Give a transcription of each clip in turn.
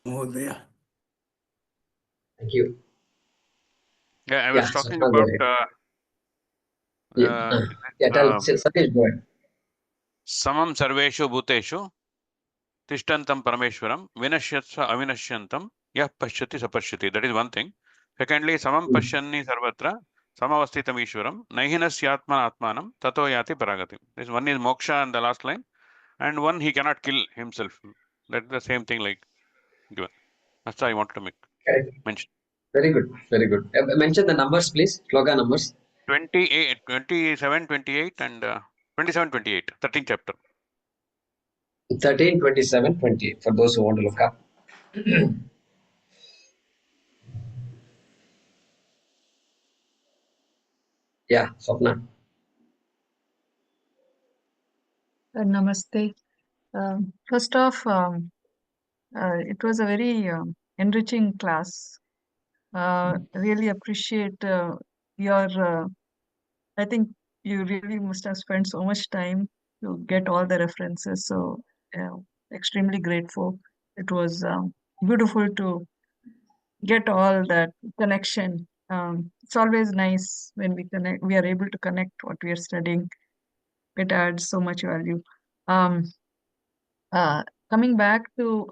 Mahodaya. Thank you. Yeah, I Yeah, was talking Swapna, go about ahead. Yeah, uh, Satish, go ahead. samam sarveshu bhuteshu tishtantam parameshwaram vinashyatsa avinashyantam yah pashyati sapashyati. That is one thing. Secondly, samam pashyanni sarvatra samavasthitam ishwaram naihinasyatman atmanam tato yati paragatim. This one is moksha and the last line, and one he cannot kill himself. That's the same thing like given. That's how I wanted to make Correct. mention. Very good. Very good. Mention the numbers, please. Sloka numbers. 28, 27, 28, and 27, 28, 13th chapter. 13, 27, 28. For those who want to look up. Yeah, Swapna. Namaste. First off, it was a very enriching class. Really appreciate your, I think you really must have spent so much time to get all the references. So, uh, extremely grateful. It was beautiful to get all that connection. It's always nice when we are able to connect what we are studying. It adds so much value. Um, uh, Coming back to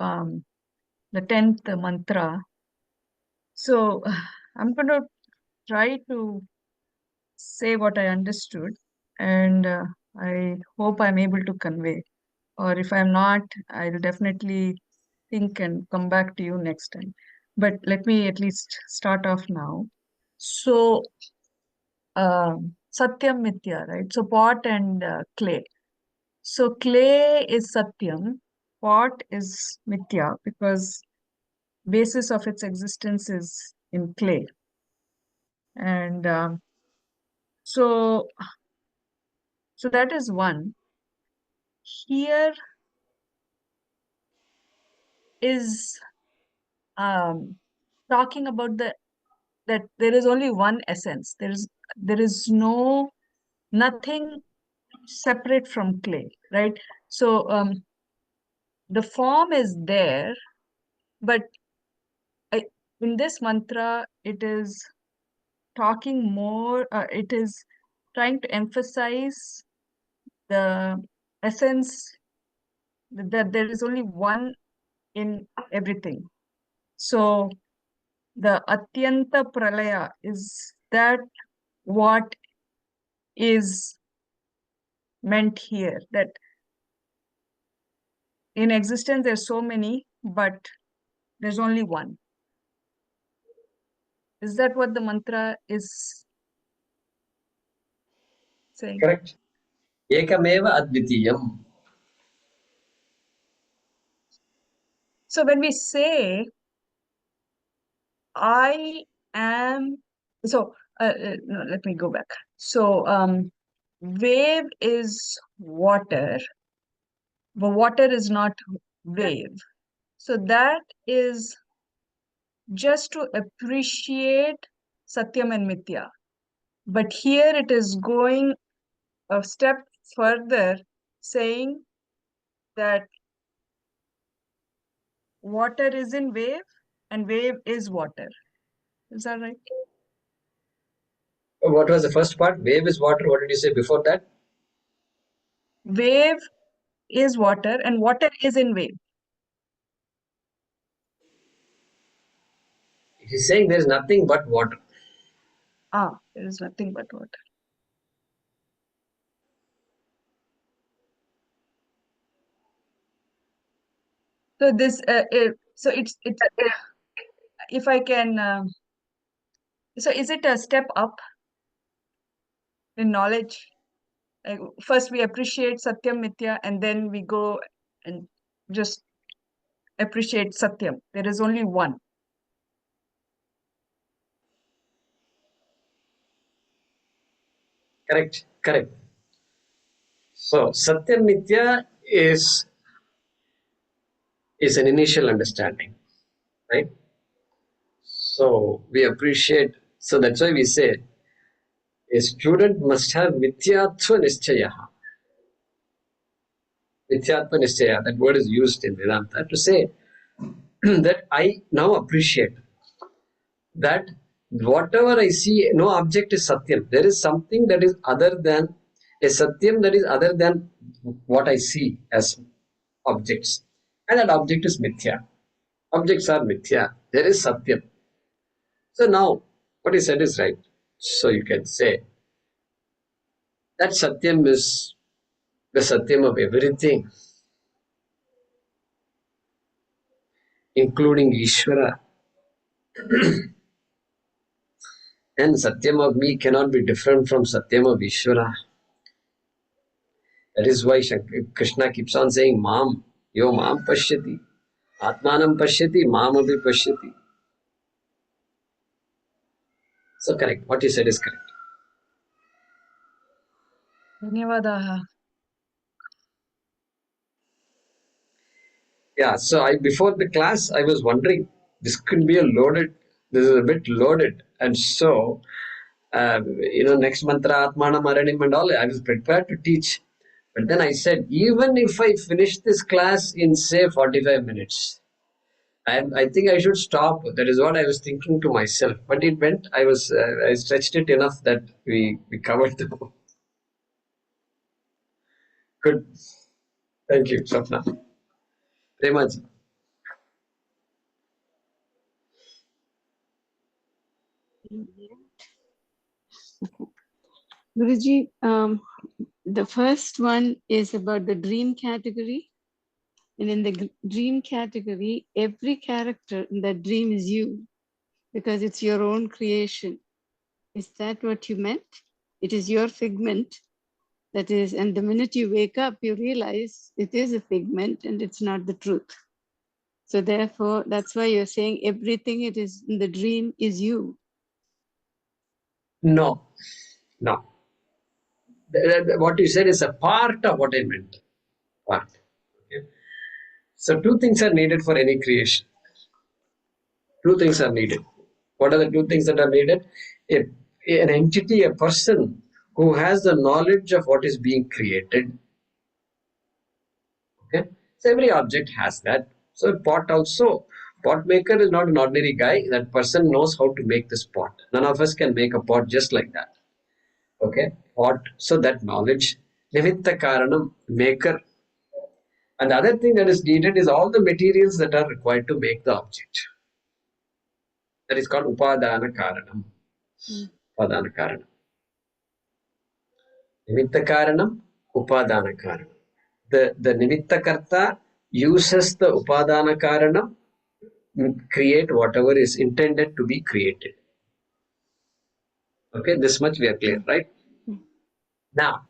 the 10th mantra. So I'm going to try to say what I understood, and I hope I'm able to convey. Or if I'm not, I'll definitely think and come back to you next time. But let me at least start off now. So, Satyam Mithya, right? So, pot and clay. So, clay is Satyam, pot is Mithya, because basis of its existence is in clay. And so, so that is one. Here is um, talking about that there is only one essence. There is nothing separate from clay, right? So the form is there, but I, in this mantra, it is talking more. It is trying to emphasize the essence that there is only one in everything. So the Atyanta Pralaya, is that what is meant here? That in existence there's so many, but there's only one. Is that what the mantra is saying? Correct. Ekameva advitiyam. So when we say I am, so no, let me go back. So wave is water, but water is not wave. So that is just to appreciate Satyam and Mithya. But here it is going a step further, saying that water is in wave and wave is water. Is that right? What was the first part? Wave is water. What did you say before that? Wave is water and water is in wave. It is saying there is nothing but water. There is nothing but water. So this, so it's if I can, so is it a step up in knowledge? Like first we appreciate Satyam Mithya and then we go and just appreciate Satyam. There is only one. Correct. Correct. So Satyam Mithya is an initial understanding, right? So we appreciate. So that's why we say a student must have Mithyatva Nischaya. Mithyatva Nischaya. That word is used in Vedanta to say that I now appreciate that whatever I see, no object is Satyam. There is something that is other than a Satyam, that is other than what I see as objects. And that object is Mithya. Objects are Mithya. There is Satyam. So now, what he said is right. So you can say that Satyam is the Satyam of everything, including Ishvara. And Satyam of me cannot be different from Satyam of Ishvara. That is why Krishna keeps on saying, Mam, yo Mam Pashyati. Atmanam Pashyati, Mam Abhi Pashyati. So correct. What you said is correct. Dhanyavadaha. Yeah, so before the class, I was wondering, this could be this is a bit loaded. And so, next mantra, Atmanam Aranim and all, I was prepared to teach. But then I said, even if I finish this class in, say, 45 minutes, I think I should stop. That is what I was thinking to myself. But it went, I stretched it enough that we covered the book. Good. Thank you, Sapna. Premaji. Guruji, the first one is about the dream category. And in the dream category, every character in that dream is you, because it's your own creation. Is that what you meant? It is your figment. That is, and the minute you wake up, you realize it is a figment and it's not the truth. So therefore, that's why you're saying everything it is in the dream is you. No. What you said is a part of what I meant. Part. Okay. So two things are needed for any creation. Two things are needed. What are the two things that are needed? An entity, a person who has the knowledge of what is being created. Okay. So every object has that. So pot also. Pot maker is not an ordinary guy. That person knows how to make this pot. None of us can make a pot just like that. Okay. Pot. So that knowledge. Nimitta Karanam, maker. And the other thing that is needed is all the materials that are required to make the object. That is called Upadana Karanam. Upadana Karanam. Nimitta Karanam, Upadana Karanam. The Nimitta Karta uses the Upadana Karanam, create whatever is intended to be created. Okay, this much we are clear, right? Now,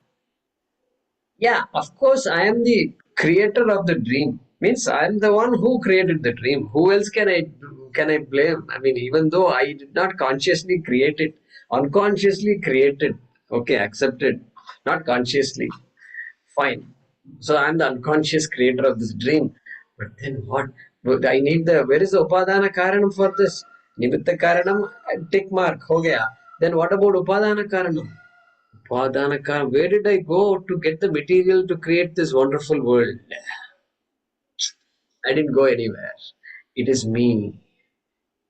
yeah, of course, I am the creator of the dream. Means I am the one who created the dream. Who else can I blame? I mean, even though I did not consciously create it, unconsciously created. Okay, accepted. Not consciously. Fine. So I am the unconscious creator of this dream. But then what? I need where is the Upadana Karanam for this? Nimitta Karanam, tick mark, ho gaya. Then what about Upadana Karanam? Upadana Karanam, where did I go to get the material to create this wonderful world? I didn't go anywhere. It is me.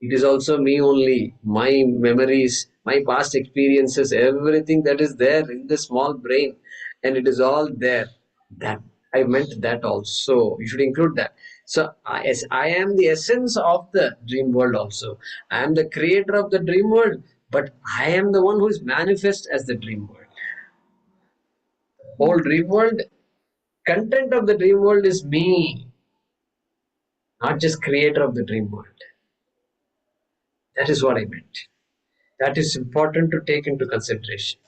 It is also me only. My memories, my past experiences, everything that is there in the small brain, and it is all there. That I meant that also. You should include that. So, as I am the essence of the dream world also. I am the creator of the dream world, but I am the one who is manifest as the dream world. Whole dream world, content of the dream world is me, not just creator of the dream world. That is what I meant. That is important to take into consideration.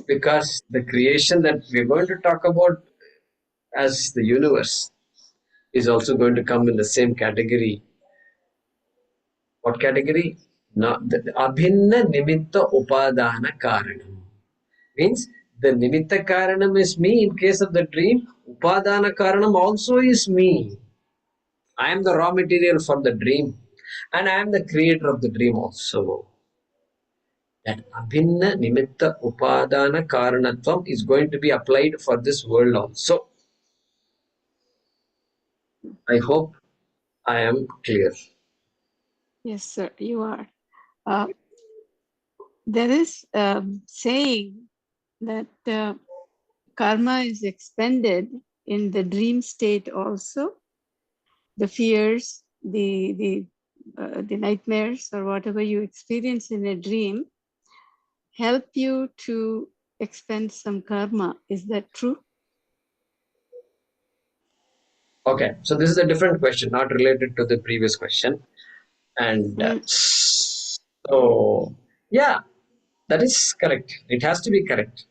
Because the creation that we're going to talk about as the universe is also going to come in the same category. What category? The Abhinna Nimitta Upadana Karanam. Means the Nimitta Karanam is me in case of the dream. Upadana Karanam also is me. I am the raw material for the dream. And I am the creator of the dream also. That Abhinna Nimitta Upadana Karanatvam is going to be applied for this world also. I hope I am clear. Yes, sir, you are. There is saying that karma is expended in the dream state also. The fears, the nightmares, or whatever you experience in a dream, help you to expend some karma. Is that true? Okay, so this is a different question, not related to the previous question. And so, yeah, that is correct. It has to be correct.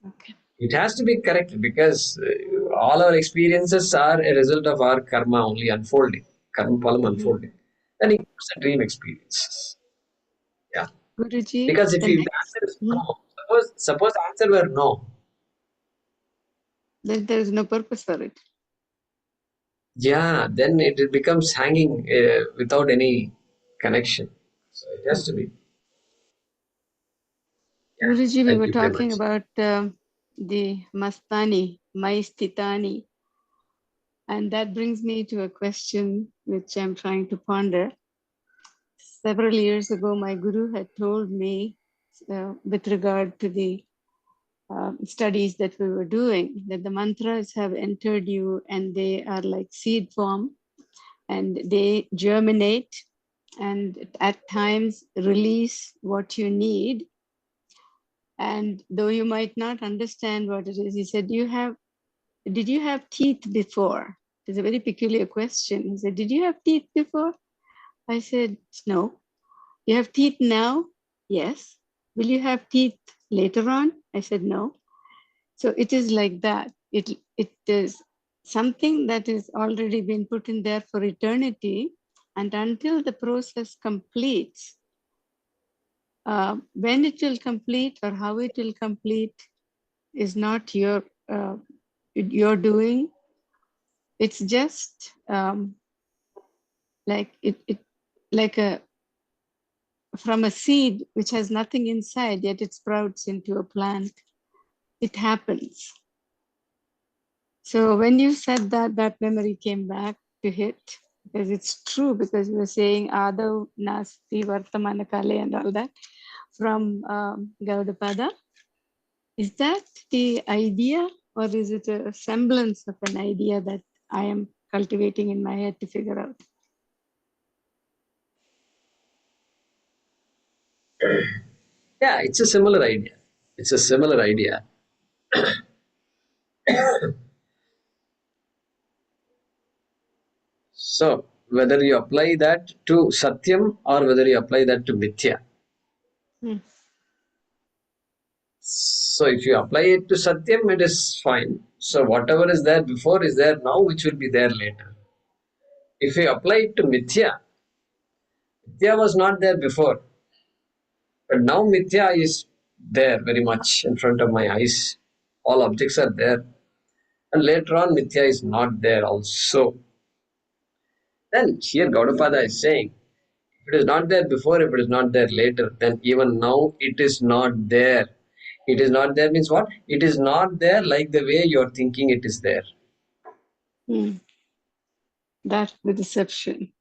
Okay. It has to be correct because all our experiences are a result of our karma only unfolding, karma palam unfolding. Then it becomes a dream experience. Yeah. Guruji, Because if the the next, answer is no, suppose the answer were no, then there is no purpose for it. yeah, then it becomes hanging without any connection. So it has to be. Yeah. Guruji, we Thank were you very talking much. about the mastani, maistitani, and that brings me to a question which I'm trying to ponder. Several years ago, my guru had told me with regard to the studies that we were doing, that the mantras have entered you and they are like seed form and they germinate and at times release what you need. And though you might not understand what it is, he said, did you have teeth before? It's a very peculiar question. He said, did you have teeth before? I said, no. You have teeth now? Yes. Will you have teeth later on? I said, no. So it is like that. It is something that is already been put in there for eternity. And until the process completes, when it will complete or how it will complete is not your doing. It's just like it like a from a seed which has nothing inside, yet it sprouts into a plant. It happens. So when you said that, that memory came back to hit because it's true, because you were saying Adav, Nasti, Vartamana Kale and all that from Gaudapada. Is that the idea, or is it a semblance of an idea that I am cultivating in my head to figure out? Yeah, it's a similar idea. It's a similar idea. So whether you apply that to Satyam or whether you apply that to Mithya. Hmm. So if you apply it to Satyam, it is fine. So whatever is there before is there now, which will be there later. If you apply it to Mithya, Mithya was not there before, but now Mithya is there very much in front of my eyes. All objects are there. And later on, Mithya is not there also. Then here Gaudapada is saying, if it is not there before, if it is not there later, then even now it is not there. It is not there means what? It is not there like the way you are thinking it is there. Hmm. That's the deception.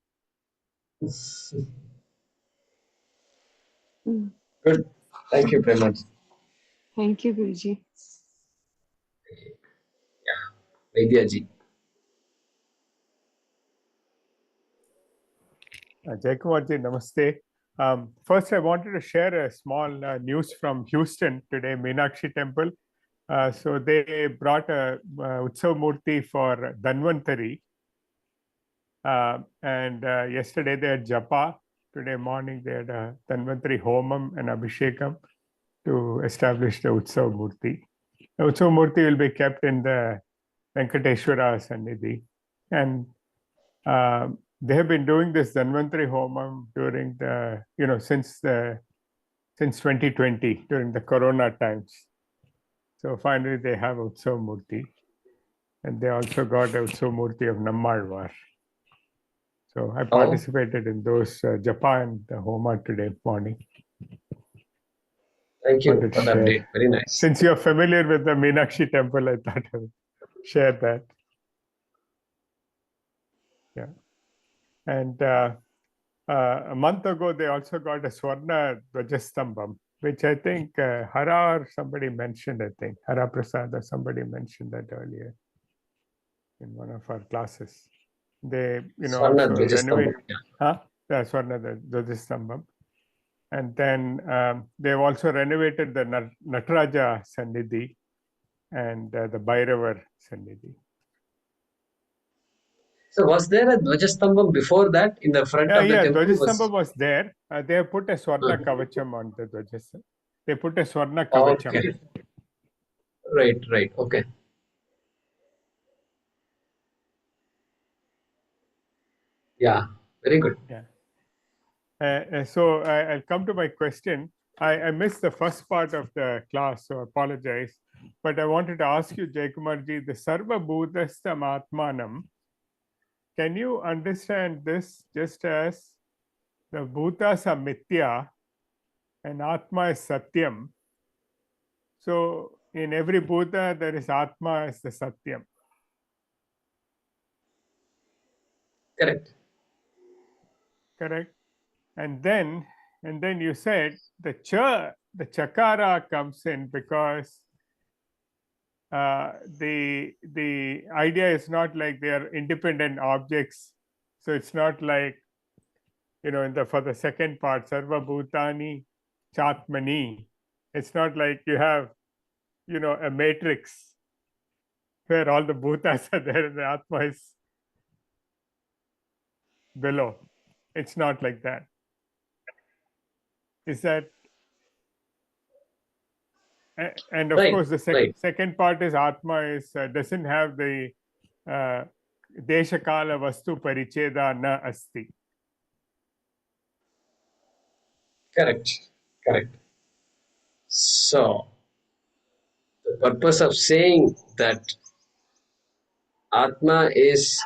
Hmm. Good. Thank you very much. Thank you, Guruji. Vidyaji. Jaykumarji, namaste. First, I wanted to share a small news from Houston today, Meenakshi Temple. So they brought a Utsav Murti for Dhanvantari. And yesterday they had Japa. Today morning they had a Dhanvantari Homam and Abhishekam to establish the Utsav Murti. The Utsav Murti will be kept in the Venkateshwara Sannidhi. And they have been doing this Dhanvantari Homam during the, since 2020, during the Corona times. So finally they have Utsav Murti. And they also got a Utsav Murti of Nammalvar. So I participated in those Japa and the Homa today morning. Thank you for the update. Very nice. Since you're familiar with the Meenakshi temple, I thought I would share that. Yeah. And a month ago, they also got a Swarna Dvajastambham, which I think Hara or somebody mentioned, I think. Hara Prasad or somebody mentioned that earlier in one of our classes. They, Swarna also Dvajastambham. renovate, Swarna Dvajastambham. And then they've also renovated the Nataraja Sannidhi and the Bhairavar Sannidhi. So was there a Dvajastambham before that in the front of the temple? Dvajastambham was there. They have put a Swarna Kavacham on the Dvajastambham. They put a Swarna Kavacham. Okay. Right. Okay. Yeah, very good. Yeah. So I'll come to my question. I missed the first part of the class, so I apologize. But I wanted to ask you, Jaykumarji, the Sarva Bhudastam Atmanam, can you understand this just as the Bhutas are Mithya and Atma is Satyam? So in every Bhuta, there is Atma as the Satyam. Correct. And then you said the chakara comes in because the idea is not like they are independent objects. So it's not like, for the second part, Sarva Bhutani Chatmani. It's not like you have, a matrix where all the bhutas are there and the Atma is below. It's not like that. Is that? And of course, the second part is Atma doesn't have the Deshakala Vastu Paricheda na asti. Correct. So the purpose of saying that Atma is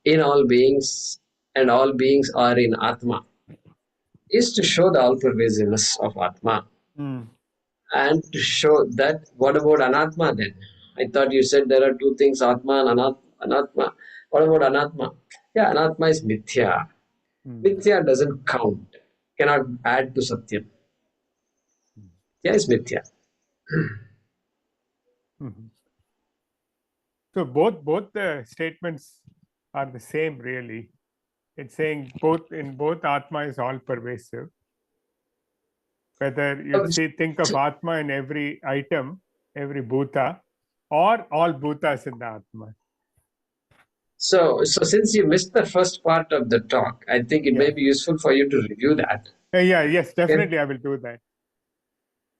in all beings and all beings are in Atma is to show the all-pervasiveness of Atma. And to show that, what about Anatma then? I thought you said there are two things, Atma and Anatma. What about Anatma? Yeah, Anatma is Mithya. Mithya doesn't count, cannot add to Satyam. Yeah, it's Mithya. So both the statements are the same, really. It's saying both Atma is all pervasive. Whether you think of Atma in every item, every bhuta, or all bhutas in the Atma. So since you missed the first part of the talk, I think it may be useful for you to review that. Yes, definitely I will do that.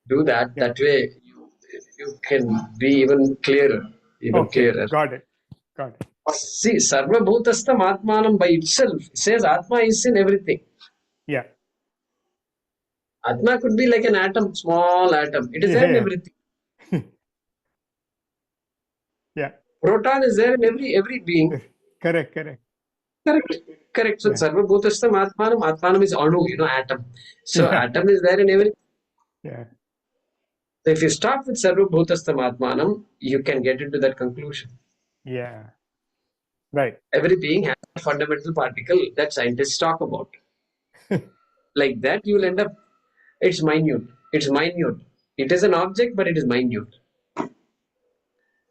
That way you can be even clearer. Got it. See, Sarva Bhutastam Atmanam by itself says Atma is in everything. Yeah. Atma could be like an atom, small atom. It is there in everything. Yeah. Proton is there in every being. Correct. So Sarva Bhutastam Atmanam is Anu, atom. So atom is there in everything. Yeah. So if you start with Sarva Bhutastam Atmanam, you can get into that conclusion. Yeah. Right. Every being has a fundamental particle that scientists talk about. Like that, you will end up, it's minute. It is an object, but it is minute.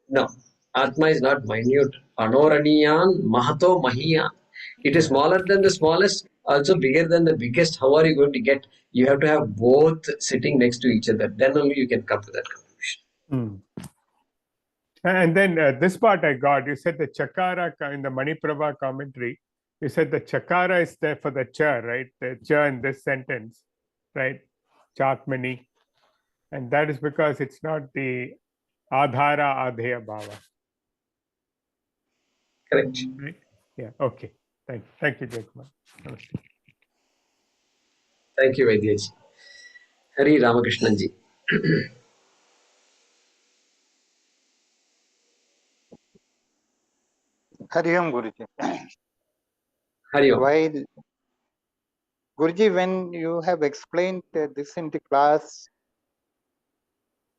No, Atma is not minute. Anoraniyan Mahato Mahiyan. It is smaller than the smallest, also bigger than the biggest. How are you going to get? You have to have both sitting next to each other. Then only you can come to that conclusion. And then this part I got. You said the chakara in the Maniprabha commentary. You said the chakara is there for the cha, right? The cha in this sentence, right? Chatmani. And that is because it's not the adhara adheya bhava. Correct. Right? Yeah. Okay. Thank you, Jayakumar. Thank you, Vaidyaji. Hari Ramakrishnan ji. Hari Om Guruji. Hari Om. While Guruji, when you have explained this in the class,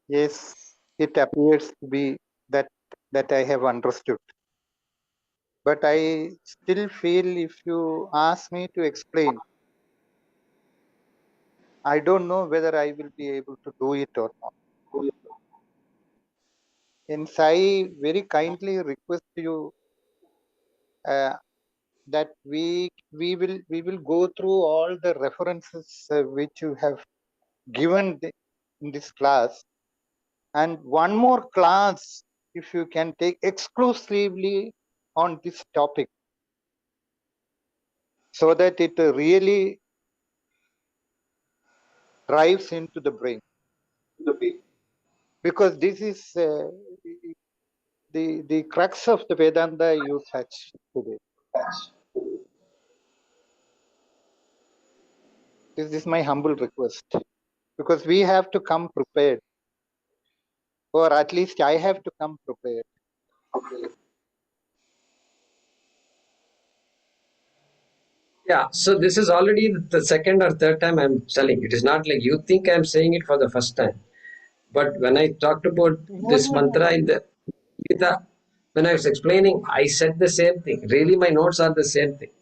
yes, it appears to be that I have understood. but I still feel if you ask me to explain, I don't know whether I will be able to do it or not. Hence, I very kindly request you uh, that we will go through all the references which you have given in this class, and one more class if you can take exclusively on this topic, so that it really drives into the brain, because this is the crux of the Vedanta you touched today. This is my humble request, because we have to come prepared, or at least I have to come prepared. Yeah, so this is already the second or third time I'm telling. It is not like you think I'm saying it for the first time. But when I talked about No, this no, no. mantra in the Gita, when I was explaining, I said the same thing. Really, my notes are the same thing.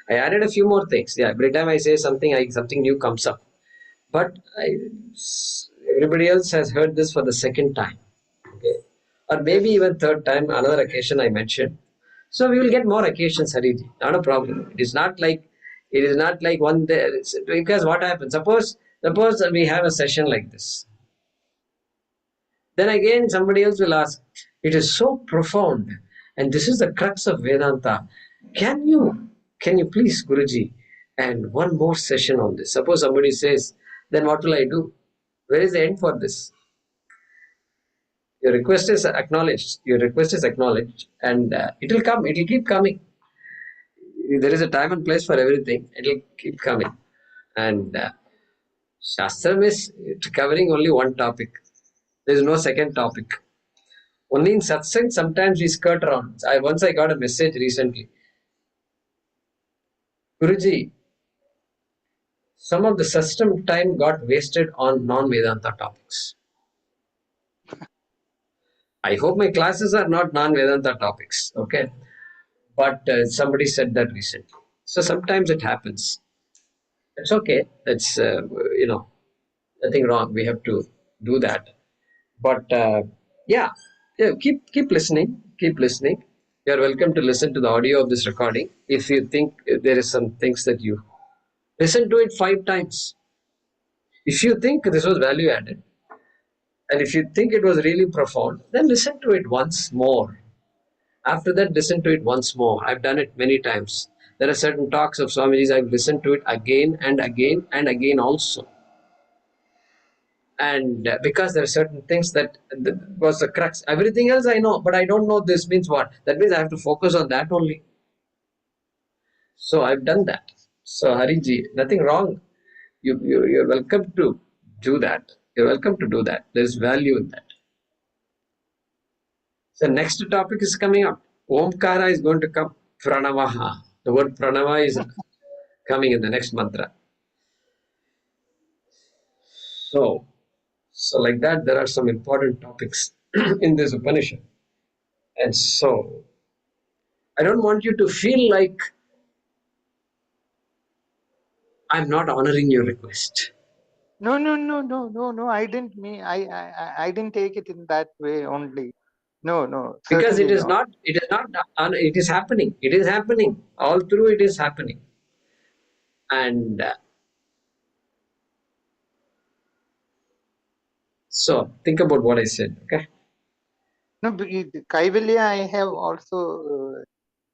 I added a few more things. Yeah, every time I say something, something new comes up. But everybody else has heard this for the second time. Okay? Or Yes. maybe even third time, another occasion I mentioned. So we will get more occasions, Hariji. Not a problem. It is not like one day, because what happens? Suppose we have a session like this. Then again somebody else will ask, it is so profound, and this is the crux of Vedanta. Can you please, Guruji, and one more session on this? Suppose somebody says, then what will I do? Where is the end for this? Your request is acknowledged. Your request is acknowledged, and it will come. It will keep coming. There is a time and place for everything. It will keep coming. And Shastram is covering only one topic. There is no second topic. Only in Satsang, sometimes we skirt around. Once I got a message recently. Guruji, some of the system time got wasted on non-Vedanta topics. I hope my classes are not non-Vedanta topics, okay? But somebody said that recently. So sometimes it happens. It's okay. That's, nothing wrong. We have to do that. But yeah, keep listening. Keep listening. You are welcome to listen to the audio of this recording. If you think there is some things that you listen to it 5 times. If you think this was value added, and if you think it was really profound, then listen to it once more. After that, listen to it once more. I've done it many times. There are certain talks of Swamiji's, I've listened to it again and again and again also. And because there are certain things that was the crux. Everything else I know, but I don't know this means what. That means I have to focus on that only. So I've done that. So Hariji, nothing wrong. You're welcome to do that. You're welcome to do that. There's value in that. So next topic is coming up. Omkara is going to come. Pranavaha. The word pranava is coming in the next mantra. So like that, there are some important topics in this Upanishad. And so I don't want you to feel like I'm not honoring your request. No, no, no, no, no, no. I didn't mean. I didn't take it in that way only. No, no, Because certainly not. it is happening. It is happening. All through it is happening. And so think about what I said, okay? No, Kaivalya I have also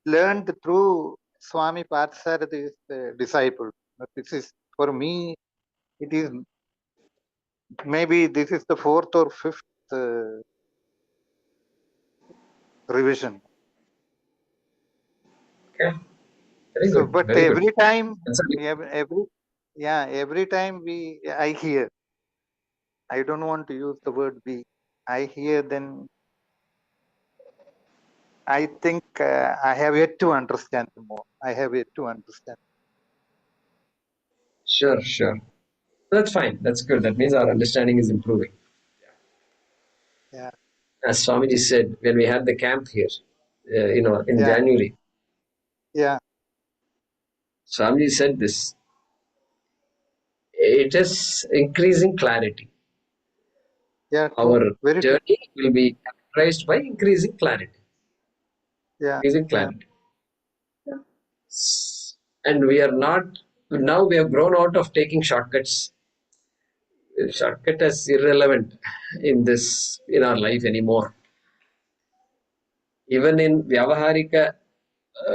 learned through Swami Parthasarath's disciple. This is, for me, it is maybe this is the fourth or fifth revision. Okay. Very So, good. but Very good. every time, That's a, every time I hear, I don't want to use the word we. I hear, then I think I have yet to understand more. I have yet to understand. sure. That's fine. That's good. That means our understanding is improving. Yeah, As Swamiji said when we had the camp here, in yeah, January. Yeah, Swamiji said this. It is increasing clarity. yeah, true. Our Very true. journey will be characterized by increasing clarity. Yeah, Increasing yeah, clarity. And we are not, now we have grown out of taking shortcuts. Shortcut is irrelevant in our life anymore. Even in Vyavaharika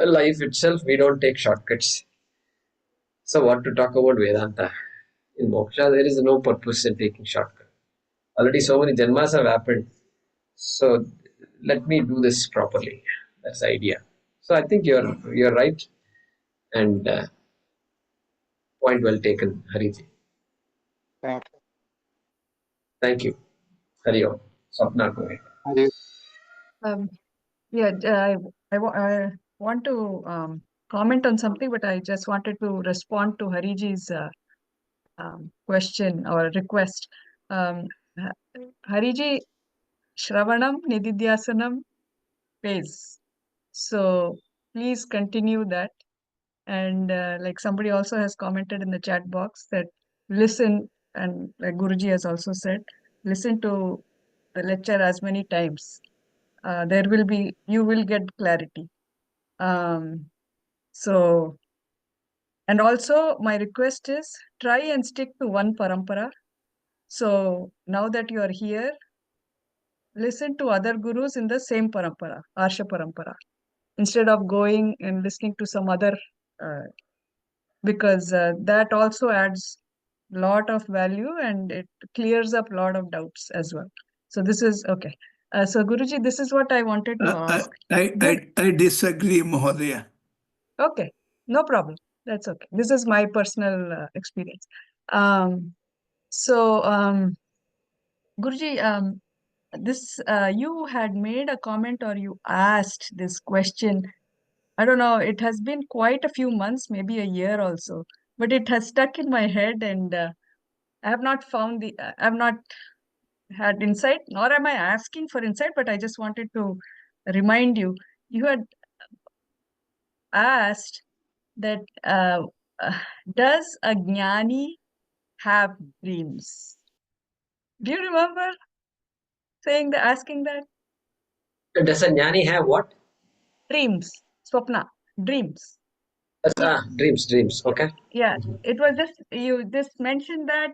life itself, we don't take shortcuts. So what to talk about Vedanta? In moksha, there is no purpose in taking shortcut. Already so many janmas have happened. So let me do this properly. That's the idea. So I think you're right, and point well taken, Hariji. thank Thank you. Hari Om. Swapna, go ahead. you. Um, yeah, I want to comment on something, but I just wanted to respond to Hariji's question or request. Hariji, Shravanam Nididhyasanam pays. So please continue that. And like somebody also has commented in the chat box that listen, and like Guruji has also said, listen to the lecture as many times. You will get clarity. So, and also my request is try and stick to one parampara. So now that you are here, listen to other gurus in the same parampara, Arsha parampara, instead of going and listening to some other, because that also adds lot of value and it clears up a lot of doubts as well. So this is okay. So Guruji, this is what I wanted to ask. I disagree, Mahodaya. Okay, no problem. That's okay. This is my personal experience. So Guruji, this you had made a comment or you asked this question. I don't know, it has been quite a few months, maybe a year also, but it has stuck in my head and I have not I have not had insight, nor am I asking for insight, but I just wanted to remind you. You had asked that does a jnani have dreams? Do you remember asking that? Does a jnani have what? Dreams, swapna, dreams. Dreams. Okay. Yeah, it was just you just mentioned that,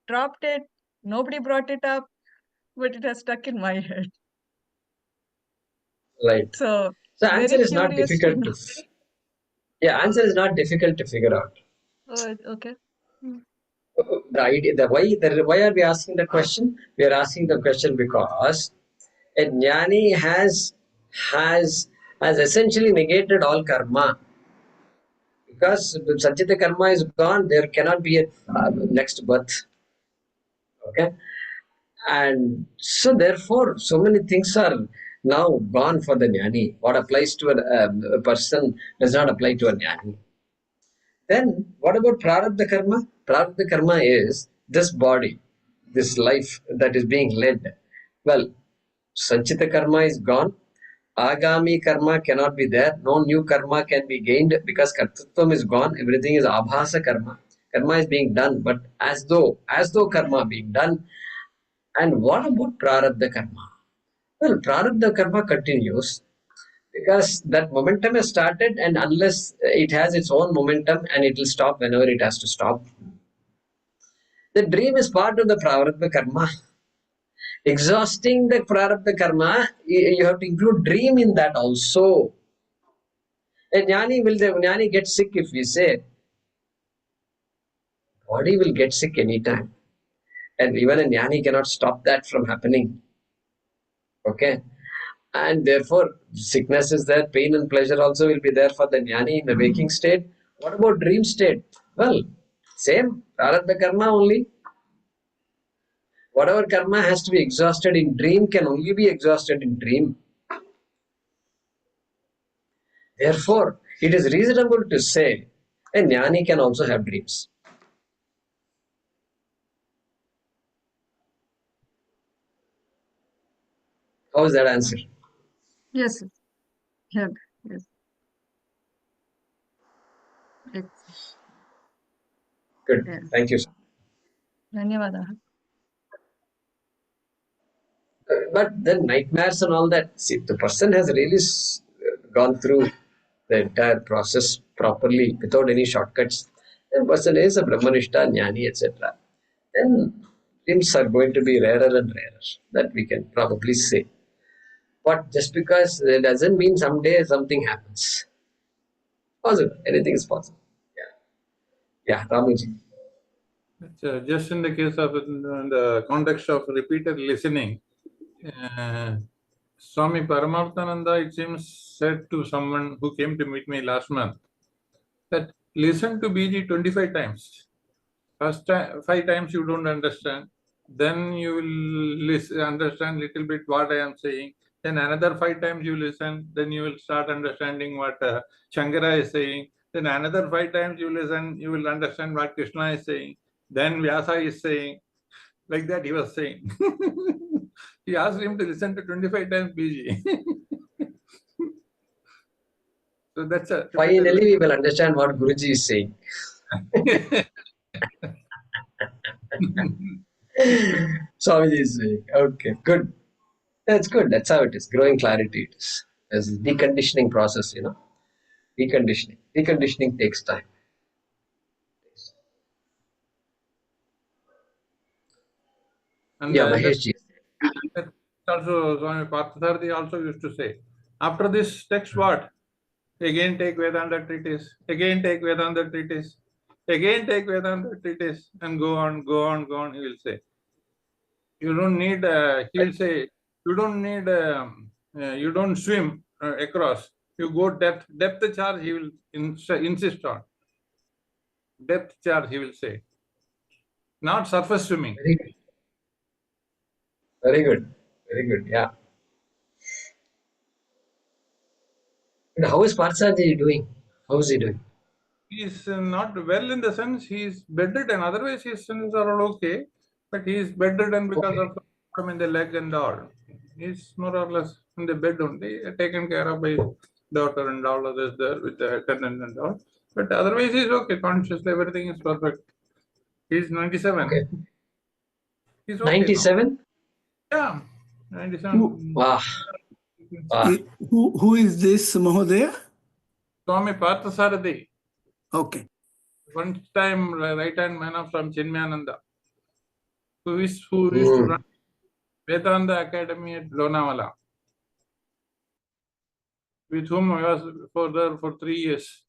dropped it, nobody brought it up, but it has stuck in my head. Right. So So answer very is not curious to difficult know. answer is not difficult to figure out. Oh, okay. Hmm. Why are we asking the question? We are asking the question because a jnani has essentially negated all karma. Because Sanchita karma is gone, there cannot be a next birth. Okay, and so therefore, so many things are now gone for the jnani. What applies to a person does not apply to a jnani. Then what about prarabdha karma? Prarabdha karma is this body, this life that is being led. Well, Sanchita karma is gone. Agami karma cannot be there. No new karma can be gained because kartritvam is gone. Everything is abhasa karma. Karma is being done, but as though karma being done. And what about prarabdha karma? Well, prarabdha karma continues because that momentum has started, and unless it has its own momentum, and it will stop whenever it has to stop. The dream is part of the prarabdha karma. Exhausting the prarabdha karma, you have to include dream in that also. A jnani get sick if we say body will get sick anytime, and even a jnani cannot stop that from happening. Okay, and therefore sickness is there, pain and pleasure also will be there for the jnani in the waking state. What about dream state? Well, same prarabdha karma only. Whatever karma has to be exhausted in dream can only be exhausted in dream. Therefore, it is reasonable to say a jnani can also have dreams. How is that answer? Yes, yeah, yes. It's, Good. yeah. Thank you, sir. Dhanyavadaha. But then nightmares and all that. See, the person has really gone through the entire process properly without any shortcuts. The person is a Brahmanishta, Jnani, etc. Then dreams are going to be rarer and rarer. That we can probably say. But just because it doesn't mean someday something happens. Possible. Anything is possible. Yeah, Ramuji. Just in the case of in the context of repeated listening, Swami Paramarthananda, it seems, said to someone who came to meet me last month that listen to BG 25 times. First time, 5 times you don't understand, then you will listen, understand little bit what I am saying. Then another 5 times you listen, then you will start understanding what Shankara is saying. Then another 5 times you listen, you will understand what Krishna is saying. Then Vyasa is saying, like that he was saying. He asked him to listen to 25 times BG. So that's a Finally, we will understand what Guruji is saying. Swamiji is saying, okay, good. That's good. That's how it is. Growing clarity it is. There's a deconditioning process, Deconditioning. Deconditioning takes time. And Yeah, Mahesh ji. also Swami Parthasarathy also used to say, after this text what? Again take Vedanta treatise, again take Vedanta treatise, again take Vedanta treatise, and go on, he will say. You don't need, he will say, you don't need, you don't swim across. You go depth charge, he will insist on. Depth charge, he will say. Not surface swimming. Very good. Very good. Very good. Yeah. And how is Parthasarathy doing? How is he doing? He is not well in the sense he is bedridden. Otherwise, his sins are all okay. But he is bedridden because of problem in the leg and all. He is more or less in the bed only, taken care of by his daughter and all others there with the attendant and all. But otherwise, he is okay. Consciously, everything is perfect. He is 97. Okay. He's okay 97? now. Yeah, 97. Wow. Wow. Who is this Mahodaya? Swami Parthasarathy. Okay. One time right-hand man from Chinmayananda, who used to run Vedanta Academy at Lonavala, with whom I was there for 3 years.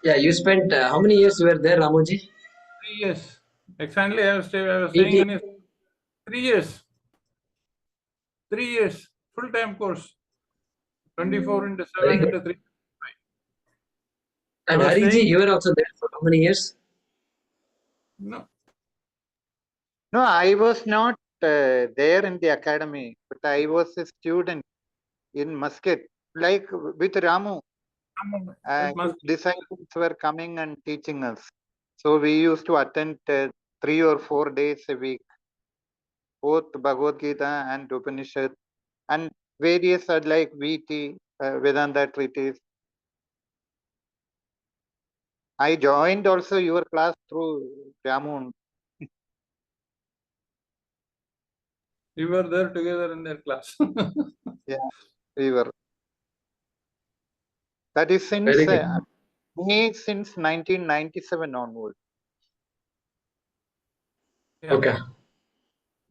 Yeah, you spent how many years you were there, Ramoji? 3 years. Exactly, I was staying 80. in 3 years. 3 years, full-time course, 24 into 7 Very good. into 3. And I was Hariji, staying, you were also there for how many years? no, No, I was not there in the academy, but I was a student in Muscat, like with Ramu. that His must disciples were coming and teaching us. So we used to attend 3 or 4 days a week, both Bhagavad Gita and Upanishad, and various like VT, Vedanta treatise. I joined also your class through Ramu. we were there together in that class. Yeah, we were. That is since Very good. me since 1997 onward. Yeah. Okay.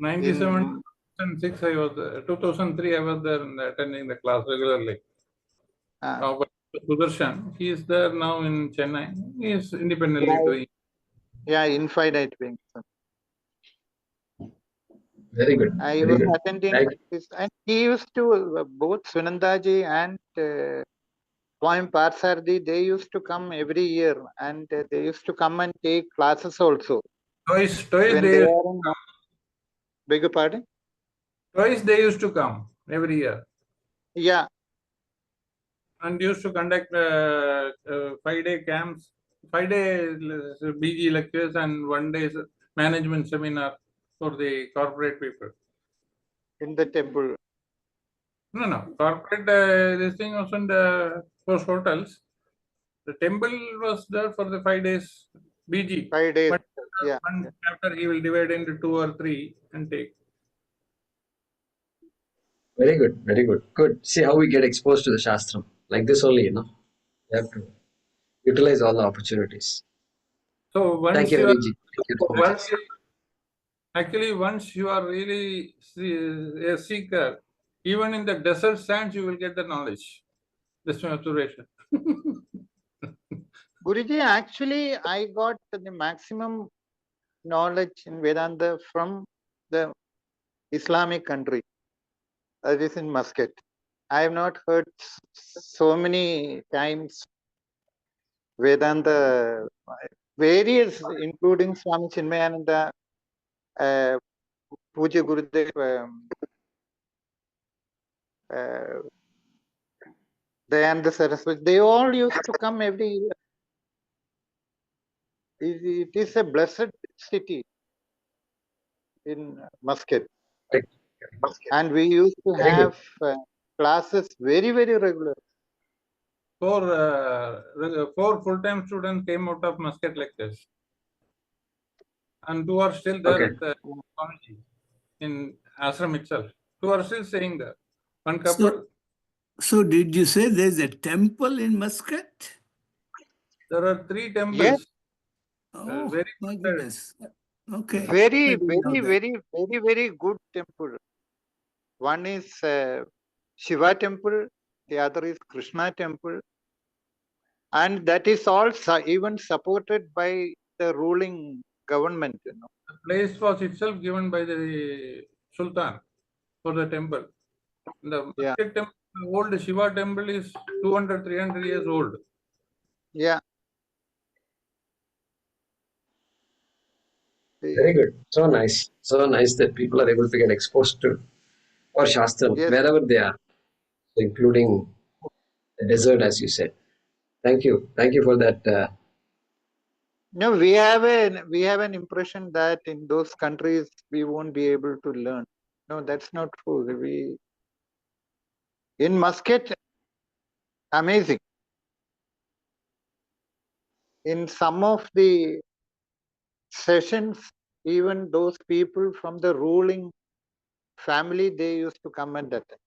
97 and 6 I was there. 2003 I was there and attending the class regularly. But Sudarshan, he is there now in Chennai. He is independently doing. Yeah, infinite wings. Very good. I Very was good. attending this, and he used to both Sunandaji and Swami Parthasarathy, they used to come every year, and they used to come and take classes also. Twice When they they used, are in, beg your pardon? twice they used to come every year Yeah, and used to conduct 5-day camps, 5-day BG lectures and 1 day management seminar for the corporate people. in the temple. No. Corporate, this thing was in the post hotels. The temple was there for the 5 days BG. 5 days. But Yeah. one chapter he will divide into 2 or 3 and take. Very good, very good. Good. See how we get exposed to the Shastram. Like this only, you know. You have to utilize all the opportunities. So Thank once you, you are, Hariji. Thank you so much. actually once you are really a seeker, even in the desert sands you will get the knowledge. That's my observation. Guruji, actually, I got the maximum knowledge in Vedanta from the Islamic country, that is in Muscat. I have not heard so many times Vedanta, various, including Swami Chinmayananda, Puja Gurudev, Dayananda Saraswati, they all used to come every year. It is a blessed city in Muscat. And we used to Very good. have classes very, very regular. 4 full-time students came out of Muscat lectures. And 2 are still there Okay. at the Swamiji in ashram itself. 2 are still staying there. One couple. So did you say there's a temple in Muscat? There are 3 temples. Yes. Oh, very my good. goodness. Okay. I Very, didn't know very, that. very, very good temple. One is Shiva temple, the other is Krishna temple. And that is all even supported by the ruling government, you know. The place was itself given by the Sultan for the temple. The Yeah. Muscat temple, the old Shiva temple is 200, 300 years old. Yeah. Very good. So nice. So nice that people are able to get exposed to or Shastram Yes. wherever they are, including the desert, as you said. Thank you. Thank you for that. No, we have an impression that in those countries we won't be able to learn. No, that's not true. In Muscat, amazing. In some of the sessions, even those people from the ruling family, they used to come and attend.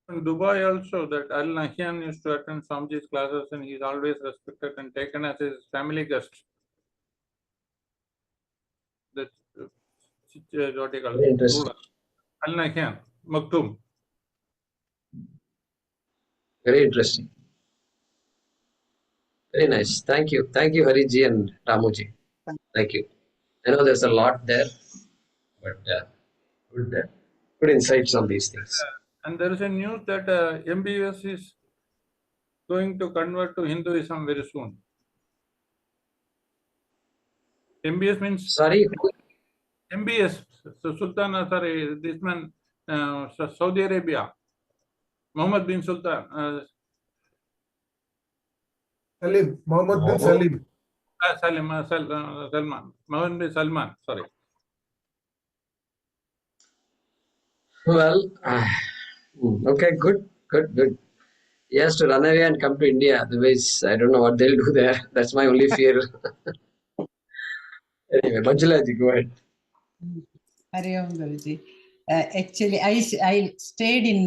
In Dubai also, that Al Nahyan used to attend Swamiji's classes and he's always respected and taken as his family guest. That's what he calls Very interesting. ruler. Al Nahyan, Maktoum. Very interesting. Very nice. Thank you. Thank you, Hariji and Ramuji. Thank you. I know there's a lot there, but good insights on these things. And there is a news that MBS is going to convert to Hinduism very soon. MBS means Sorry. MBS, so Sultan, sorry, this man, Saudi Arabia, Mohammed bin Sultan, Mohammed bin Salim. Salman, Mohammed bin Salman, sorry. Well, okay, good. He has to run away and come to India. Otherwise, I don't know what they'll do there. That's my only fear. Anyway, Manjulaji, go ahead. Hari Om Guruji. Actually, I stayed in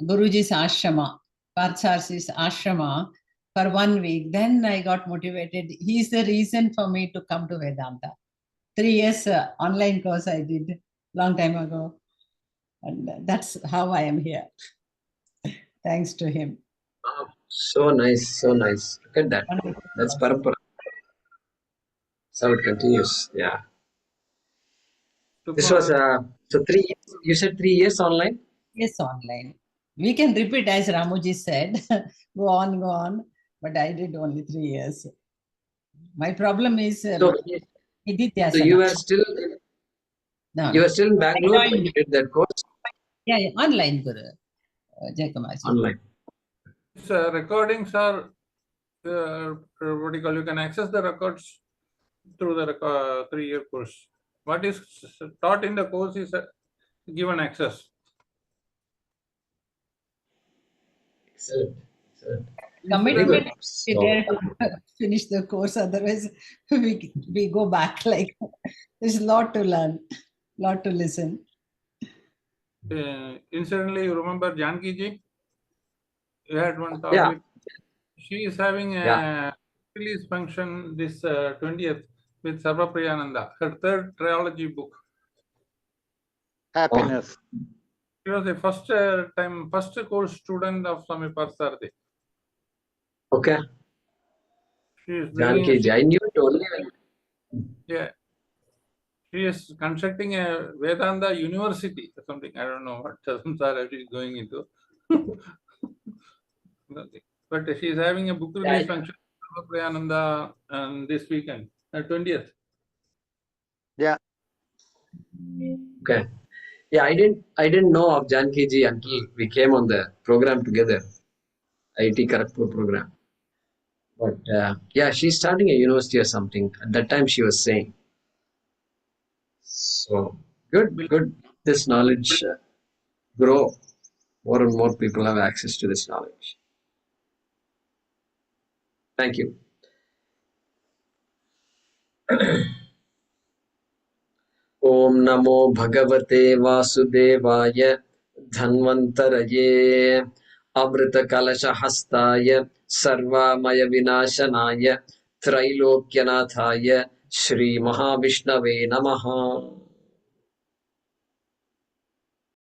Guruji's ashrama, Parthasarsi's ashrama for 1 week. Then I got motivated. He's the reason for me to come to Vedanta. 3 years online course I did long time ago. And that's how I am here. Thanks to him. Wow, so nice, so nice. Look at that. That's parampara. So it continues. Yeah. This was so 3 years. You said 3 years online? Yes, online. We can repeat as Ramuji said, go on. But I did only 3 years. My problem is So you were still in Bangalore when you did that course? Yeah, online, Guru. Jaykumarji. Online. Recordings are, what do you call, you can access the records through the 3-year course. What is taught in the course is given access. Excellent. Excellent. Commitment Very good. to be there to finish the course, otherwise we go back. Like there's a lot to learn, lot to listen. Incidentally, you remember Janki ji? You had one talk Yeah. with. She is having a release function this 20th with Sarva Priyananda, her third trilogy book. Happiness. She was the first course student of Swami Parsarthi. Okay. She is Janki ji, I knew it only when... Yeah. She is constructing a Vedanta university or something. I don't know what samsara she is going into. But she is having a book release function for Priyananda this weekend, 20th. Yeah. Okay. Yeah, I didn't know of Janki ji until we came on the program together, IIT Kharagpur program. But yeah, she's starting a university or something. At that time, she was saying. So good. This knowledge grow. More and more people have access to this knowledge. Thank you. Om Namo Bhagavate Vasudevaya Dhanvantaraya Amrita Kalasha Hastaya Sarvamaya Vinashanaya Trilokyanathaya Shri Mahavishnave Namaha.